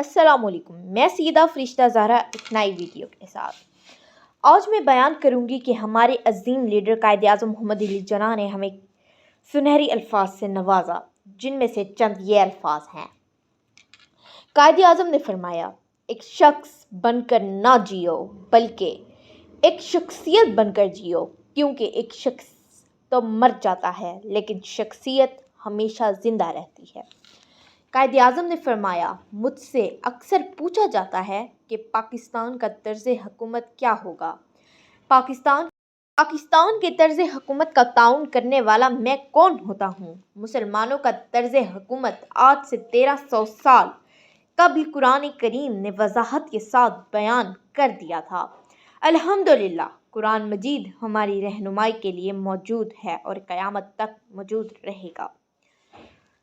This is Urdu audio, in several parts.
السلام علیکم، میں سیدہ فرشتہ زہرا ایک نئی ویڈیو کے ساتھ آج میں بیان کروں گی کہ ہمارے عظیم لیڈر قائد اعظم محمد علی جناح نے ہمیں سنہری الفاظ سے نوازا، جن میں سے چند یہ الفاظ ہیں۔ قائد اعظم نے فرمایا، ایک شخص بن کر نہ جیو بلکہ ایک شخصیت بن کر جیو، کیونکہ ایک شخص تو مر جاتا ہے لیکن شخصیت ہمیشہ زندہ رہتی ہے۔ قائد اعظم نے فرمایا، مجھ سے اکثر پوچھا جاتا ہے کہ پاکستان کا طرز حکومت کیا ہوگا۔ پاکستان کے طرز حکومت کا تعین کرنے والا میں کون ہوتا ہوں؟ مسلمانوں کا طرز حکومت آج سے 1300 سال قبل قرآن کریم نے وضاحت کے ساتھ بیان کر دیا تھا۔ الحمدللہ، قرآن مجید ہماری رہنمائی کے لیے موجود ہے اور قیامت تک موجود رہے گا۔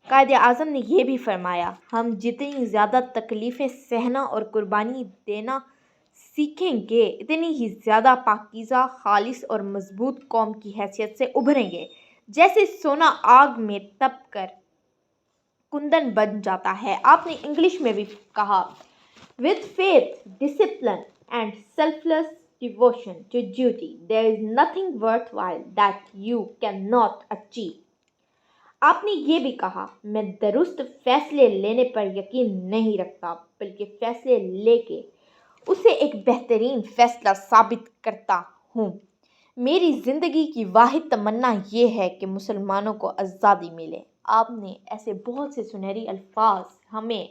قائد اعظم نے یہ بھی فرمایا، ہم جتنی زیادہ تکلیفیں سہنا اور قربانی دینا سیکھیں گے، اتنی ہی زیادہ پاکیزہ، خالص اور مضبوط قوم کی حیثیت سے ابھریں گے۔ جیسے سونا آگ میں تپ کر کندن بن جاتا ہے۔ آپ نے انگلش میں بھی کہا، "With faith, discipline and selfless devotion to duty, there is nothing worthwhile that you cannot achieve." آپ نے یہ بھی کہا، میں درست فیصلے لینے پر یقین نہیں رکھتا بلکہ فیصلے لے کے اسے ایک بہترین فیصلہ ثابت کرتا ہوں۔ میری زندگی کی واحد تمنا یہ ہے کہ مسلمانوں کو آزادی ملے۔ آپ نے ایسے بہت سے سنہری الفاظ ہمیں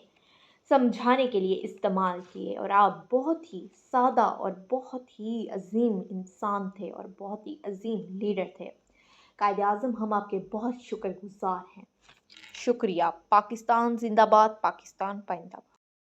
سمجھانے کے لیے استعمال کیے اور آپ بہت ہی سادہ اور بہت ہی عظیم انسان تھے اور بہت ہی عظیم لیڈر تھے۔ قائد اعظم، ہم آپ کے بہت شکر گزار ہیں۔ شکریہ۔ پاکستان زندہ باد، پاکستان پائندہ باد۔